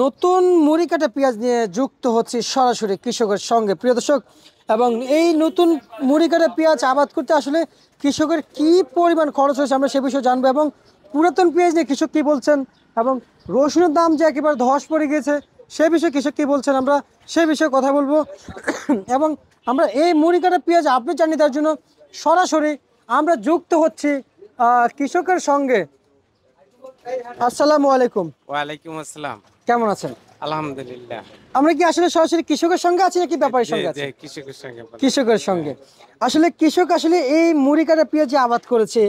নতুন মুড়ি কাটা পেঁয়াজ নিয়ে যুক্ত হচ্ছে সরাসরি কৃষকের সঙ্গে প্রিয় দর্শক। এবং এই নতুন মুড়ি কাটা পেঁয়াজ আবাদ করতে আসলে কৃষকের কি পরিমাণ খরচ হয়েছে আমরা সে বিষয়ে জানবো, এবং পুরাতন পেঁয়াজ নিয়ে কৃষক কি বলছেন, এবং রসুনের দাম যে একেবারে ধস পড়ে গিয়েছে সে বিষয়ে কৃষক কি বলছেন আমরা সে বিষয়ে কথা বলবো। এবং আমরা এই মুড়ি কাটা পেঁয়াজ আপনি জানিয়ে দেওয়ার জন্য সরাসরি আমরা যুক্ত হচ্ছি কৃষকের সঙ্গে। আসসালামু আলাইকুম। ওয়ালাইকুম আসসালাম। কেমন আছেন? আলহামদুলিল্লাহ। আমরা কি আসলে সরাসরি কৃষকের সঙ্গে আছি নাকি ব্যাপারীর সঙ্গে আছি? কৃষকের সঙ্গে কৃষকের সঙ্গে। আসলে কৃষক আসলে এই মুড়ি কাটা পেঁয়াজ যে আবাদ করেছে,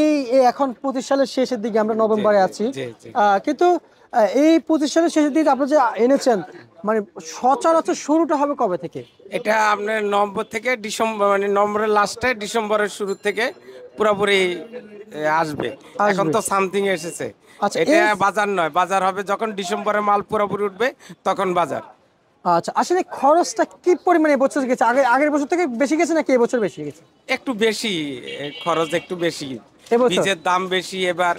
এই এখন 25 সালের শেষের দিকে আমরা নভেম্বরে আছি, কিন্তু এই 25 সালের শেষের দিকে আপনি যে এনেছেন, মানে সচরাচর শুরুটা হবে কবে থেকে? এটা আপনার নভেম্বর থেকে ডিসেম্বর, মানে নভেম্বরের লাস্টে ডিসেম্বরের শুরু থেকে পুরোপুরি আসবে। এখন তো সামথিং এসেছে। আচ্ছা, এটা বাজার নয়, বাজার হবে যখন ডিসেম্বরে মাল পুরোপুরি উঠবে তখন বাজার। আচ্ছা, আসলে খরচটা কি পরিমাণে এবছর গেছে? আগের বছর থেকে বেশি গেছে নাকি এবছর বেশি গেছে? একটু বেশি খরচ, একটু বেশি। এবছর বীজের দাম বেশি এবার।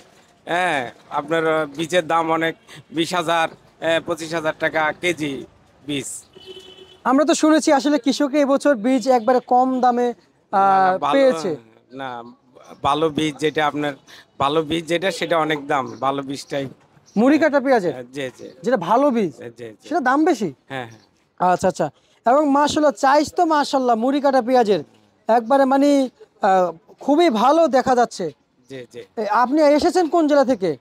হ্যাঁ, আপনার বীজের দাম অনেক, 20,000 25,000 টাকা কেজি বীজ। আমরা তো শুনেছি আসলে কৃষকের এবছর বীজ একবারে কম দামে পেয়েছে। না, ভালো বীজ যেটা আপনার, ভালো বীজ যেটা সেটা অনেক দাম, ভালো বীজটাই। মুড়ি কাটা পেঁয়াজের জি জি যেটা ভালো বীজ জি জি। সেটা দাম বেশি। হ্যাঁ হ্যাঁ। আচ্ছা আচ্ছা। এবং মাশাআল্লাহ চাইজ তো মাশাআল্লাহ মুড়ি কাটা পেঁয়াজের একবারে মানে খুবই ভালো দেখা যাচ্ছে। জি জি। আপনি এসেছেন কোন জেলা থেকে?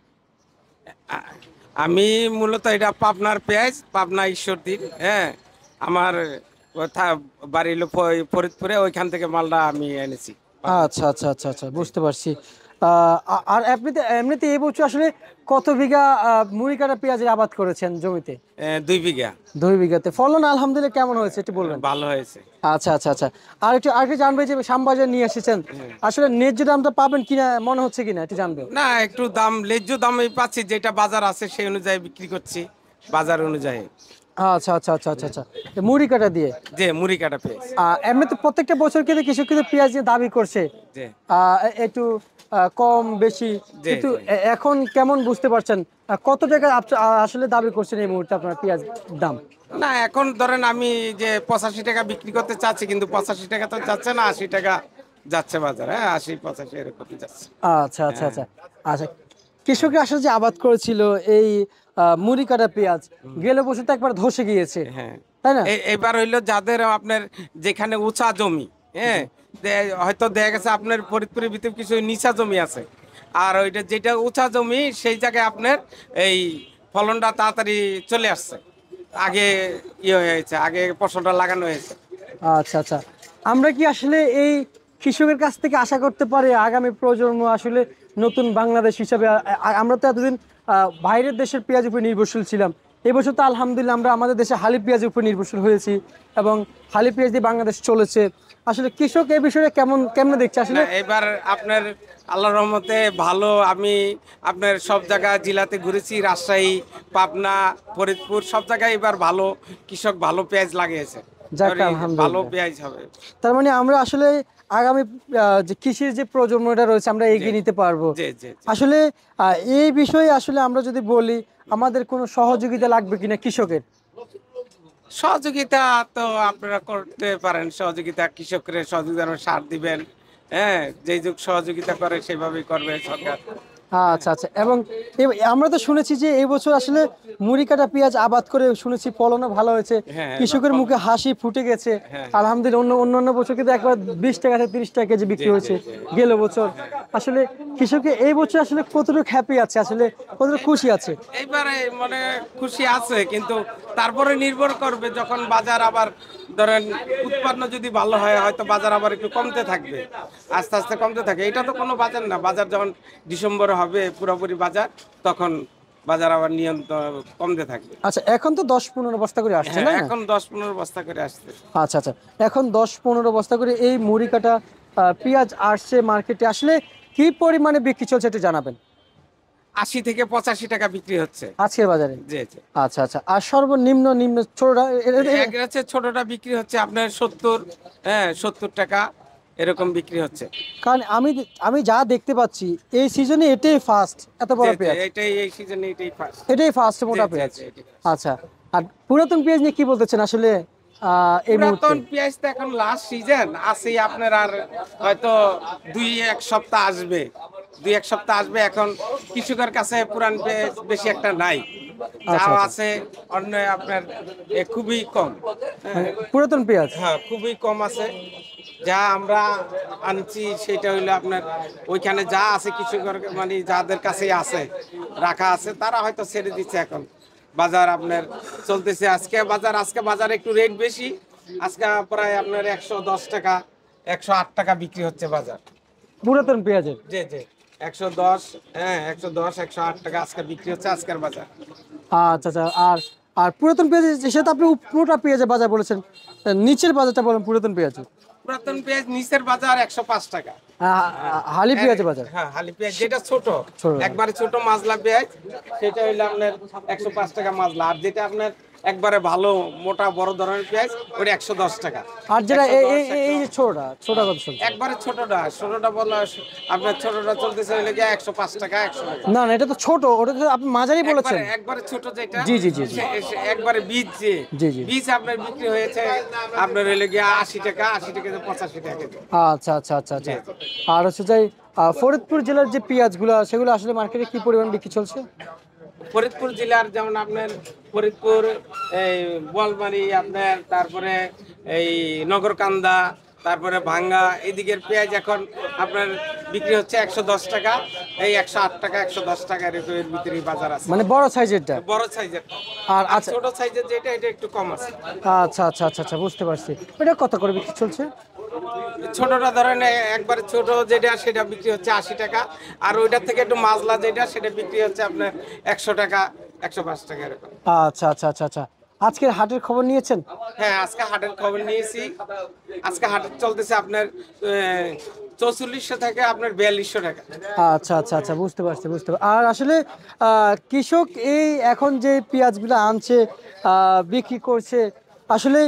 আ- আমি মূলত এটা পাবনার পেঁয়াজ, পাবনা ঈশ্বরদীর। হ্যাঁ, আমার বাড়ি হলো ফরিদপুরে, ওইখান থেকে মালটা আমি এনেছি। আচ্ছা আচ্ছা আচ্ছা আচ্ছা, বুঝতে পারছি। আর এমনিতে এই বছর আসলে কত বিঘা মুড়ি কাটা পেঁয়াজের আবাদ করেছেন জমিতে? 2 বিঘা। 2 বিঘাতে ফলন আলহামদুলিল্লাহ কেমন হয়েছে একটু বলবেন? ভালো হয়েছে। আচ্ছা আচ্ছা আচ্ছা। আর একটু জানবে যে শ্যামবাজার নিয়ে এসেছেন, আসলে ন্যায্য দামটা পাবেন কিনা মনে হচ্ছে কিনা একটু জানবে। না, একটু দাম ন্যায্য দামই পাচ্ছি, যেটা বাজার আছে সেই অনুযায়ী বিক্রি করছি, বাজার অনুযায়ী। আচ্ছা আচ্ছা আচ্ছা আচ্ছা আচ্ছা। মুড়ি কাটা দিয়ে যে মুড়ি কাটা পেঁয়াজ। এমনিতে প্রত্যেকটা বছর কিন্তু কৃষক কিন্তু পেঁয়াজ নিয়ে দাবি করছে যে একটু কম বেশি, জি, কিন্তু জি। এখন কেমন বুঝতে পারছেন কত টাকা আসলে দাবি করছেন এই মুহূর্তে আপনার পেঁয়াজ দাম? না, এখন ধরেন আমি যে 85 টাকা বিক্রি করতে চাচ্ছি, কিন্তু 85 টাকা তো যাচ্ছে না, 80 টাকা যাচ্ছে বাজার। হ্যাঁ, 80 85 এরকমই যাচ্ছে। আচ্ছা আচ্ছা আচ্ছা আচ্ছা। কৃষকরা আসলে যে আবাদ করেছিল এই মুড়ি কাটা পেঁয়াজ গেলে বছর তো একবার ধসে গিয়েছে, হ্যাঁ, তাই না? এবার হইলো যাদের আপনার যেখানে উঁচা জমি, হ্যাঁ, হয়তো দেখা গেছে আপনার ফরিদপুরের ভিতরে কিছু নিচা জমি আছে, আর ওইটা যেটা উঁচা জমি সেই জায়গায় আপনার এই ফলনটা তাড়াতাড়ি চলে আসছে, আগে ইয়ে হয়েছে, আগে ফসলটা লাগানো হয়েছে। আচ্ছা আচ্ছা। আমরা কি আসলে এই কৃষকের কাছ থেকে আশা করতে পারি আগামী প্রজন্ম আসলে নতুন বাংলাদেশ হিসাবে, আমরা তো এতদিন বাইরের দেশের পেঁয়াজ উপর নির্ভরশীল ছিলাম, এবছর তো আলহামদুলিল্লাহ আমরা আমাদের দেশে হালি পেঁয়াজের উপর নির্ভরশীল হয়েছি এবং হালি পেঁয়াজ দিয়ে বাংলাদেশ চলেছে। আসলে কৃষক এই বিষয়ে কেমন দেখছে আসলে? না, এবার আপনার আল্লাহর রহমতে ভালো। আমি আপনার সব জায়গায় জেলাতে ঘুরেছি, রাজশাহী, পাবনা, ফরিদপুর, সব জায়গায় এবার ভালো কৃষক ভালো পেঁয়াজ লাগিয়েছে। যাক ভালো আলহামদুলিল্লাহ। পেঁয়াজ হবে। তার মানে আমরা আসলে আগামী যে কৃষির যে প্রজন্মটা রয়েছে আমরা এগিয়ে নিতে পারবো। জি জি জি। আসলে এই বিষয়ে আসলে আমরা যদি বলি আমাদের কোনো সহযোগিতা লাগবে কিনা কৃষকের? সহযোগিতা তো আপনারা করতে পারেন, সহযোগিতা কৃষকরা সহযোগিতা, সার দিবেন। হ্যাঁ, যেই যুগ সহযোগিতা করে সেভাবেই করবে সরকার। আচ্ছা আচ্ছা। এবং আমরা তো শুনেছি যে এই বছর আসলে মুড়ি কাটা পেঁয়াজ আবাদ করে শুনেছি ফলনও ভালো হয়েছে, হ্যাঁ, কৃষকের মুখে হাসি ফুটে গেছে। হ্যাঁ। আলহামদুলিল্লাহ। অন্যান্য বছর কিন্তু একবার 20 টাকা থেকে 30 টাকা কেজি বিক্রি হয়েছে গেল বছর। আসলে কৃষকের এই বছর আসলে কতটুকু হ্যাপি আছে, আসলে কতটুকু খুশি আছে? এইবারে মানে খুশি আছে, কিন্তু তারপরে নির্ভর করবে যখন বাজার আবার ধরেন উৎপন্ন যদি ভালো হয়, হয়তো বাজার আবার একটু কমতে থাকবে, আস্তে আস্তে কমতে থাকে। এটা তো কোনো বাজার না, বাজার যখন ডিসেম্বরে হবে পুরোপুরি বাজার, তখন বাজার আবার নিয়ন্ত্রণ কমতে থাকবে। আচ্ছা, এখন তো 10-15 বস্তা করে আসছে হ্যাঁ, তাই না? এখন 10 15 বস্তা করে আসছে। আচ্ছা আচ্ছা। এখন 10-15 বস্তা করে এই মুড়ি কাটা পেঁয়াজ আসছে মার্কেটে, আসলে কি পরিমাণে বিক্রি চলছে একটু জানাবেন 80 থেকে 85 টাকা বিক্রি হচ্ছে আজকের বাজারে? জি জি। আচ্ছা আচ্ছা। আর সর্বনিম্ন ছোটটা এক হচ্ছে ছোটটা বিক্রি হচ্ছে আপনার 70, হ্যাঁ 70 টাকা। এরকম বিক্রি হচ্ছে। কারণ আমি যা দেখতে পাচ্ছি এই সিজনে এটাই ফার্স্ট এত বড় জি, জি, পেঁয়াজ, এটাই এই সিজনে এটাই ফার্স্ট। এটাই ফার্স্ট মোটা জি, পেঁয়াজ। জি, এটাই first। আচ্ছা, আর পুরাতন পেঁয়াজ নিয়ে কি বলতেছেন আসলে এই মুহূর্তে? পুরাতন পেঁয়াজ তো এখন লাস্ট সিজন আছে আপনার, আর হয়তো 2-1 সপ্তাহ আসবে, 2-1 সপ্তাহ আসবে। এখন কৃষকের কাছে পুরান পেঁয়াজ বেশি একটা নাই, যা আচ্ছা, আচ্ছা। আছে অন্য আপনার খুবই কম। হ্যাঁ, পুরাতন পেঁয়াজ। হ্যাঁ, খুবই কম আছে। যা আমরা আনছি সেটা হইলো আপনার ওইখানে যা আছে কৃষকের মানে যাদের কাছে আছে রাখা আছে তারা হয়তো ছেড়ে দিচ্ছে। এখন বাজার আপনার চলতেছে, আজকে বাজার একটু রেট বেশি। আজকে প্রায় আপনার 110 টাকা 108 টাকা বিক্রি হচ্ছে বাজার। পুরাতন পেঁয়াজের। জি, জি, 110, হ্যাঁ 110 108 টাকা আজকে বিক্রি হচ্ছে আজকের বাজার। আচ্ছা, আচ্ছা। আর আর পুরাতন পেঁয়াজ সেটা আপনি মোটা পেঁয়াজের বাজার বলেছেন, নিচের বাজারটা বলেন পুরাতন পেঁয়াজের। পুরাতন পেঁয়াজ নিচের বাজার 105 টাকা। হালি পেঁয়াজের বাজার। হ্যাঁ, হালি পেঁয়াজ যেটা ছোট, ছোট। একবারে ছোট মাজলা পেঁয়াজ সেটা হইলো আপনার 105 টাকা মাজলা। আর যেটা আপনার একবারে ভালো মোটা বড় ধরনের পেঁয়াজ ওটা 110 টাকা। আর যেটা 110, এই যে ছোটটা কত চলছে? একবারে ছোটটা বলা আপনার ছোটটা চলতেছে হইলে গিয়ে 105 টাকা 100 টাকা। না না, এটা তো ছোট, ওটা তো আপনি মাঝারি বলেছেন। একবারে ছোট যেটা, জি, জি, জি, জি। একবারে বীজ যে জি, জি। বীজ আপনার বিক্রি হয়েছে আপনার হইলে গিয়ে 80 টাকা 85 টাকা কেজি। আচ্ছা, আচ্ছা, আচ্ছা, আচ্ছা। আর হচ্ছে যাই ফরিদপুর জেলার যে পেঁয়াজগুলো সেগুলো আসলে মার্কেটে কি পরিমাণ বিক্রি চলছে? ফরিদপুর জেলার যেমন আপনার ফরিদপুর, এই বোয়ালমারি আপনার, তারপরে এই নগরকান্দা, তারপরে ভাঙ্গা, এদিকের পেঁয়াজ এখন আপনার বিক্রি হচ্ছে 110 টাকা, এই 108 টাকা 110 টাকা এর ভিতরেই বাজার আছে। মানে বড় সাইজেরটা। বড় সাইজের। আর আর আচ্ছা, ছোট সাইজের যেটা এটা একটু কম আছে। আচ্ছা, আচ্ছা, আচ্ছা, আচ্ছা, বুঝতে পারছি। এটা কত করে বিক্রি চলছে? ছোটটা ধরেন একবারে ছোট যেটা সেটা বিক্রি হচ্ছে 80 টাকা, আর ওইটার থেকে একটু মাজলা যেটা সেটা বিক্রি হচ্ছে আপনার 100 টাকা 105 টাকা এরকম। আচ্ছা, আচ্ছা, আচ্ছা, আচ্ছা। আজকের হাটের খবর নিয়েছেন? হ্যাঁ, আজকে হাটের খবর নিয়েছি। আজকে হাট চলতেছে আপনার 4400 থেকে আপনার 4200 টাকা। আচ্ছা, আচ্ছা, আচ্ছা, বুঝতে পারছি, আর আসলে কৃষক এই এখন যে পেঁয়াজগুলো আনছে বিক্রি করছে, আসলে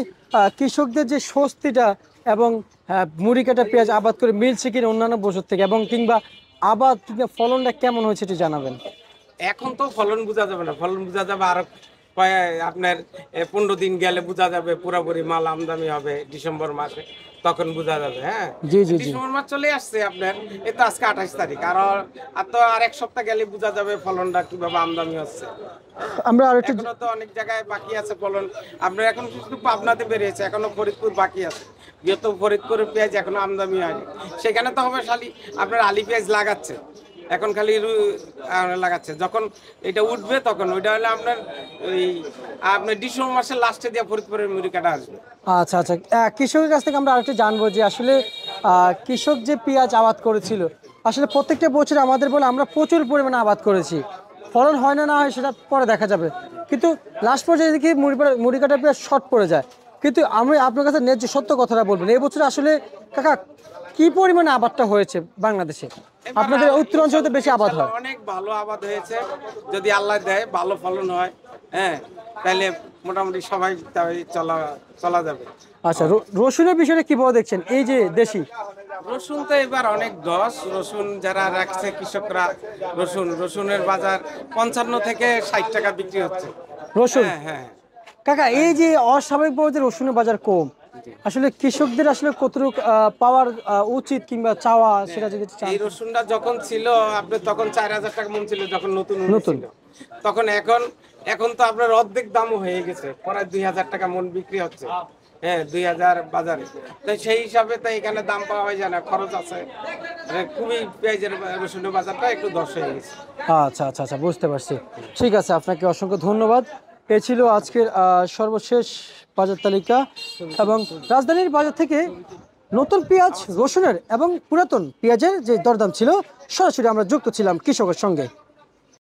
কৃষকদের যে স্বস্তিটা এবং মুড়ি কাটা পেঁয়াজ আবাদ করে মিলছে কিনা অন্যান্য বছর থেকে, এবং কিংবা আবাদ কিংবা ফলনটা কেমন হয়েছে একটু জানাবেন। এখন তো ফলন বোঝা যাবে না, ফলন বোঝা যাবে আরো আপনার 15 দিন গেলে বোঝা যাবে পুরোপুরি মাল আমদানি হবে ডিসেম্বর মাসে, তখন বোঝা যাবে। হ্যাঁ, জি, জি, জি। ডিসেম্বর মাস চলে আসছে আপনার, এই তো আজকে 28 তারিখ, আর তো আর 1 সপ্তাহ গেলে বোঝা যাবে ফলনটা কিভাবে আমদানি হচ্ছে। আমরা আরেকটু এখনো তো অনেক জায়গায় বাকি আছে ফলন। আপনার এখন শুধু পাবনাতে বেরিয়েছে, এখনো ফরিদপুর বাকি আছে। যেহেতু ফরিদপুরের পেঁয়াজ এখনো আমদানি হয়নি, সেখানে তো হবে খালি আপনার আলি পেঁয়াজ লাগাচ্ছে, এখন খালি লাগাচ্ছে। যখন এটা উঠবে তখন ওইটা হলে আপনার ওই আপনার ডিসেম্বর মাসের লাস্টে দিয়ে ফরিদপুরের মুড়ি কাটা আসবে। আচ্ছা, আচ্ছা। কৃষকের কাছ থেকে আমরা আরেকটু জানবো যে আসলে কৃষক যে পেঁয়াজ আবাদ করেছিল, আসলে প্রত্যেকটা বছর আমাদের বলে আমরা প্রচুর পরিমাণে আবাদ করেছি, ফলন হয় না হয় সেটা পরে দেখা যাবে, কিন্তু লাস্ট পর্যায়ে দেখি মুড়ি কাটা পেঁয়াজ শর্ট পড়ে যায়। কিন্তু আমি আপনার কাছে ন্যায্য সত্য কথাটা বলবেন, এই বছর আসলে কাকা কি পরিমাণে আবাদটা হয়েছে বাংলাদেশে? আপনাদের উত্তর অঞ্চলে তো বেশি আবাদ হয়। অনেক ভালো আবাদ হয়েছে, যদি আল্লাহ দেয় ভালো ফলন হয়, হ্যাঁ, তাহলে মোটামুটি সবাই চলা যাবে। আচ্ছা, রসুনের বিষয়টা কিভাবে দেখছেন? এই যে দেশি রসুন তো এবার অনেক রসুন যারা রাখছে কৃষকরা, রসুনের বাজার 55 থেকে 60 টাকা বিক্রি হচ্ছে রসুন। হ্যাঁ, হ্যাঁ। কাকা, এই যে অস্বাভাবিকভাবে যে রসুনের বাজার কম, আসলে কৃষকদের আসলে কতটুকু পাওয়ার উচিত কিংবা চাওয়া, সেটা যদি চান। এই রসুনটা যখন ছিল আপনার তখন 4000 টাকা মন ছিল, যখন নতুন নতুন। ছিল তখন। এখন তো আপনার অর্ধেক দামও হয়ে গেছে, প্রায় 2000 টাকা মন বিক্রি হচ্ছে। হ্যাঁ, 2000 বাজারে। তো সেই হিসাবে তো এখানে দাম পাওয়া যায় না, খরচ আছে। খুবই পেঁয়াজের রসুনের বাজারটা একটু দশ হয়ে গেছে। আচ্ছা, আচ্ছা, আচ্ছা, বুঝতে পারছি। ঠিক আছে, আপনাকে অসংখ্য ধন্যবাদ। এ ছিল আজকের সর্বশেষ বাজার তালিকা, এবং রাজধানীর বাজার থেকে নতুন পেঁয়াজ, রসুনের এবং পুরাতন পেঁয়াজের যে দরদাম ছিল, সরাসরি আমরা যুক্ত ছিলাম কৃষকের সঙ্গে।